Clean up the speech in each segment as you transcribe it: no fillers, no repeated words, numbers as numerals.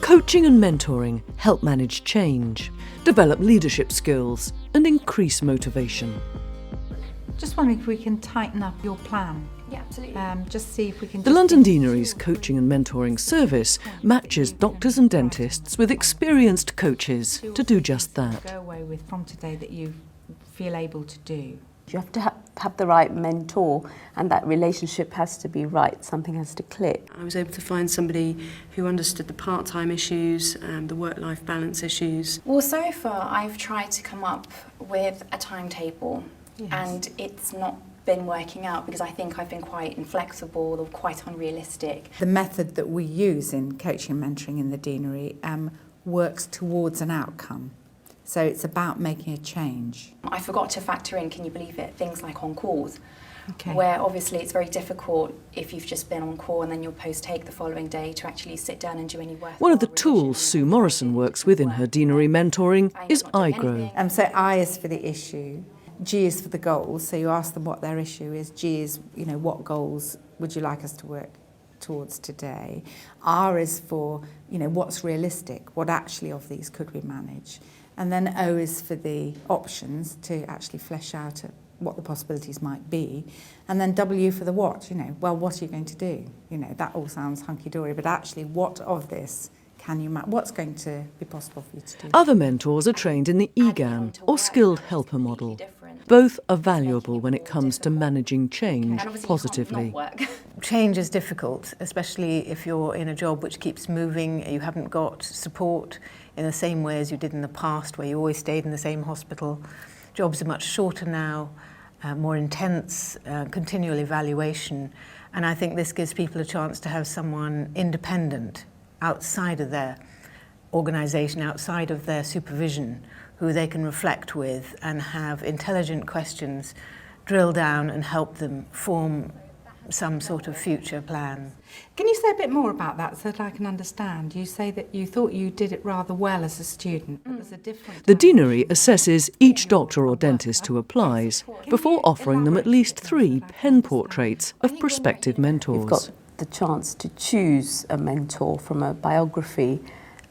Coaching and mentoring help manage change, develop leadership skills and increase motivation. Just wondering if we can tighten up your plan. Yeah, absolutely. Just see if we can... The London Deanery's coaching and mentoring service matches doctors and dentists with experienced coaches to do just that. Go away with from today that you feel able to do. You have to have the right mentor, and that relationship has to be right. Something has to click. I was able to find somebody who understood the part-time issues, the work-life balance issues. Well, so far I've tried to come up with a timetable, and it's not been working out because I think I've been quite inflexible or quite unrealistic. The method that we use in coaching and mentoring in the Deanery works towards an outcome. So it's about making a change. I forgot to factor in, can you believe it, things like on-calls, Okay. where obviously it's very difficult if you've just been on call and then you're post-take the following day to actually sit down and do any work. One of the tools Sue Morrison works with in her Deanery mentoring is iGrow. So I is for the issue, G is for the goals. So you ask them what their issue is. G is, what goals would you like us to work towards today? R is for, what's realistic? What actually of these could we manage? And then O is for the options to actually flesh out what the possibilities might be. And then W for the what, what are you going to do? That all sounds hunky-dory, but actually what of this can you what's going to be possible for you to do? Other mentors are trained in the EGAN or skilled helper model. Both are valuable when it comes to managing change positively. Change is difficult, especially if you're in a job which keeps moving, you haven't got support in the same way as you did in the past, where you always stayed in the same hospital. Jobs are much shorter now, more intense, continual evaluation, and I think this gives people a chance to have someone independent outside of their organisation, outside of their supervision, who they can reflect with and have intelligent questions drill down and help them form some sort of future plan. Can you say a bit more about that so that I can understand? You say that you thought you did it rather well as a student, but there's a different... The Deanery assesses each doctor or dentist who applies before offering them at least 3 pen portraits of prospective mentors. You've got the chance to choose a mentor from a biography,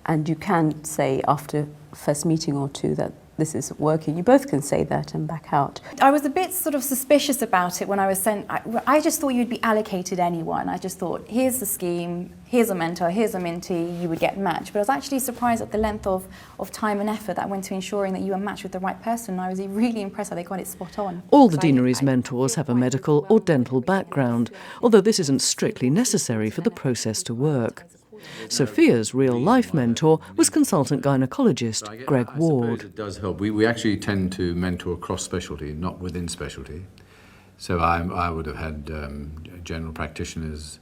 and you can say after first meeting or two that this isn't working. You both can say that and back out. I was a bit sort of suspicious about it when I was sent. I just thought you'd be allocated anyone. I just thought, here's the scheme, here's a mentor, here's a mentee, you would get matched. But I was actually surprised at the length of time and effort that went to ensuring that you were matched with the right person. I was really impressed that they got it spot on. All the Deanery's mentors have a medical or dental background, although this isn't strictly necessary for the process to work. Sophia's real-life mentor was consultant gynaecologist Greg Ward. It does help. We actually tend to mentor cross-specialty, not within specialty. So I would have had general practitioners,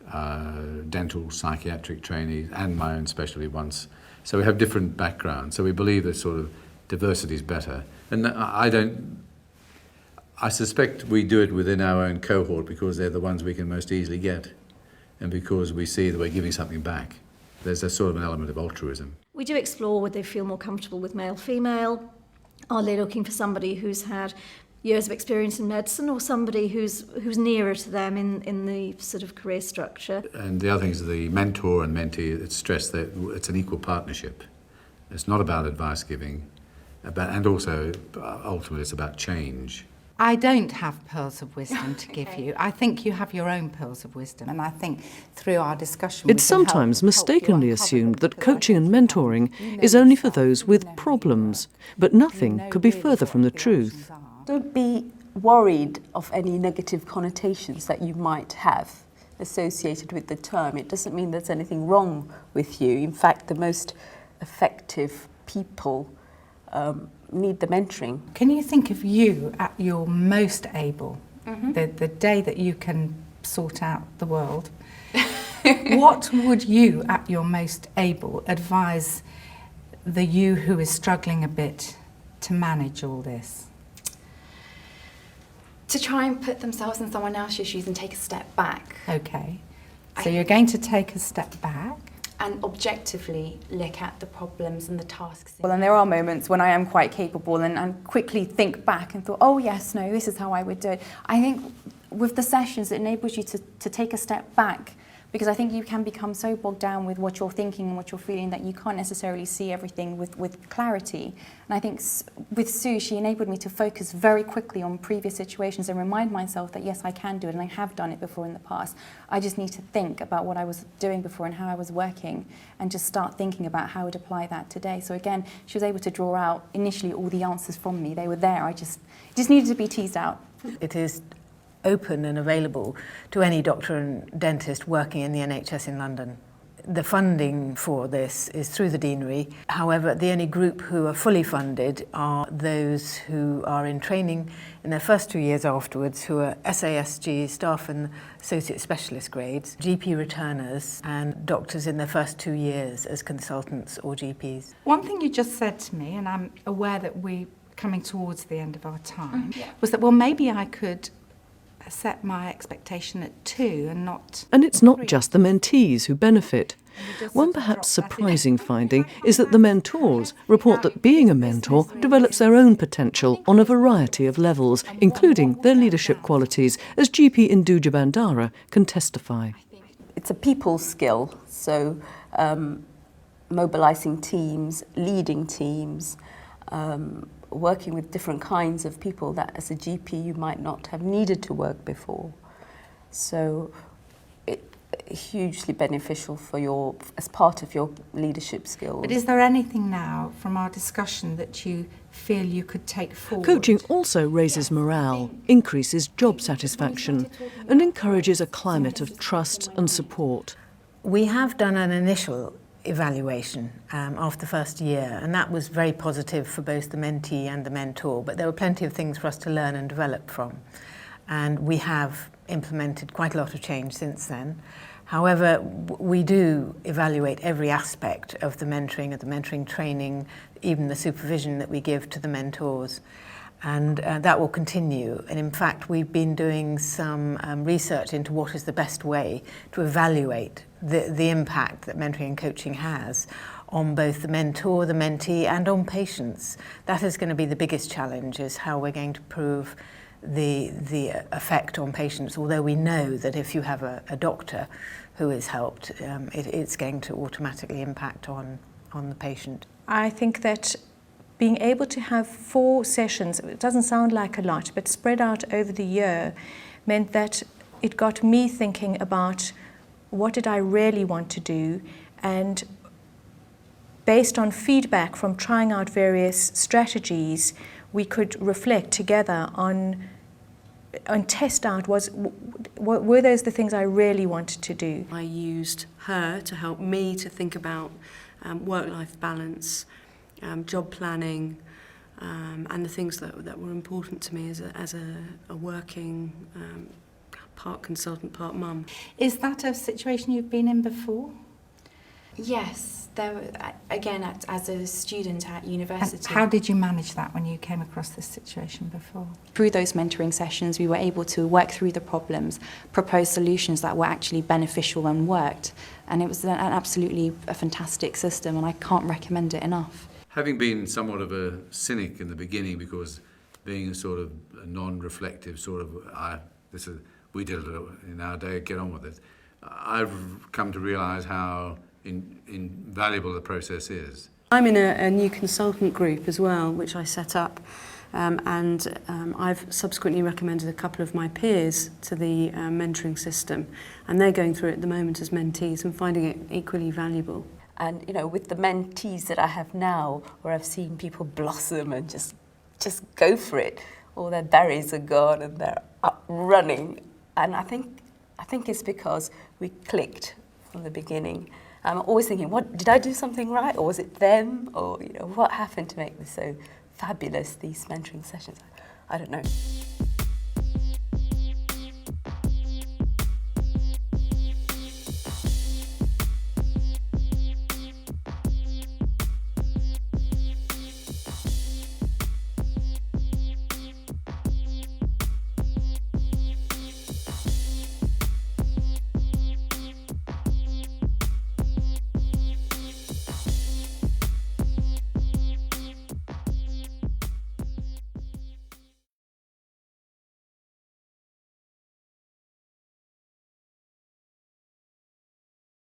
dental, psychiatric trainees, and my own specialty once. So we have different backgrounds. So we believe that sort of diversity is better. And I suspect we do it within our own cohort because they're the ones we can most easily get. And because we see that we're giving something back. There's a sort of an element of altruism. We do explore would they feel more comfortable with male-female? Are they looking for somebody who's had years of experience in medicine or somebody who's nearer to them in the sort of career structure? And the other thing is the mentor and mentee, it's stressed that it's an equal partnership. It's not about advice giving, and also ultimately it's about change. I don't have pearls of wisdom to give you. I think you have your own pearls of wisdom, and I think through our discussion... It's sometimes mistakenly assumed that coaching and mentoring is only for those with problems, but nothing could be further from the truth. Don't be worried of any negative connotations that you might have associated with the term. It doesn't mean there's anything wrong with you. In fact, the most effective people need the mentoring. Can you think of you at your most able, the day that you can sort out the world? What would you, at your most able, advise the you who is struggling a bit to manage all this? To try and put themselves in someone else's shoes and take a step back. Okay. So you're going to take a step back? And objectively look at the problems and the tasks. Well, and there are moments when I am quite capable and quickly think back and thought, oh yes, no, this is how I would do it. I think with the sessions, it enables you to take a step back Because I think you can become so bogged down with what you're thinking and what you're feeling that you can't necessarily see everything with clarity. And I think with Sue, she enabled me to focus very quickly on previous situations and remind myself that yes, I can do it and I have done it before in the past. I just need to think about what I was doing before and how I was working and just start thinking about how I would apply that today. So again, she was able to draw out initially all the answers from me. They were there. I just needed to be teased out. It is open and available to any doctor and dentist working in the NHS in London. The funding for this is through the Deanery. However, the only group who are fully funded are those who are in training in their first 2 years afterwards, who are SASG, staff and associate specialist grades, GP returners and doctors in their first 2 years as consultants or GPs. One thing you just said to me, and I'm aware that we're coming towards the end of our time, was that, well, maybe I could set my expectation at 2 and not... And it's not just the mentees who benefit. One perhaps surprising finding is that the mentors report that being a mentor develops their own potential on a variety of levels, including their leadership qualities, as GP Induja Bandara can testify. It's a people skill, so mobilising teams, leading teams, working with different kinds of people that as a GP you might not have needed to work before. So it's hugely beneficial for as part of your leadership skills. But is there anything now from our discussion that you feel you could take forward? Coaching also raises morale, increases job satisfaction and encourages a climate of trust and support. We have done an initial evaluation after the first year, and that was very positive for both the mentee and the mentor, but there were plenty of things for us to learn and develop from, and we have implemented quite a lot of change since then. However, we do evaluate every aspect of the mentoring training, even the supervision that we give to the mentors, and that will continue. And in fact, we've been doing some research into what is the best way to evaluate the impact that mentoring and coaching has on both the mentor, the mentee, and on patients. That is going to be the biggest challenge, is how we're going to prove the effect on patients, although we know that if you have a doctor who is helped, it's going to automatically impact on the patient. I think that being able to have 4 sessions, it doesn't sound like a lot, but spread out over the year meant that it got me thinking about what did I really want to do, and based on feedback from trying out various strategies, we could reflect together on test out were those the things I really wanted to do. I used her to help me to think about work-life balance, job planning, and the things that were important to me as a working part consultant, part mum. Is that a situation you've been in before? Yes, again, as a student at university. And how did you manage that when you came across this situation before? Through those mentoring sessions, we were able to work through the problems, propose solutions that were actually beneficial and worked. And it was absolutely a fantastic system, and I can't recommend it enough. Having been somewhat of a cynic in the beginning, because being a sort of a non-reflective sort of, we did it in our day, get on with it, I've come to realise how invaluable the process is. I'm in a new consultant group as well, which I set up, and I've subsequently recommended a couple of my peers to the mentoring system, and they're going through it at the moment as mentees and finding it equally valuable. And you know, with the mentees that I have now, where I've seen people blossom and just go for it, all their berries are gone and they're up running, and I think it's because we clicked from the beginning. I'm always thinking, what did I do something right, or was it them, or what happened to make this so fabulous, these mentoring sessions? I don't know.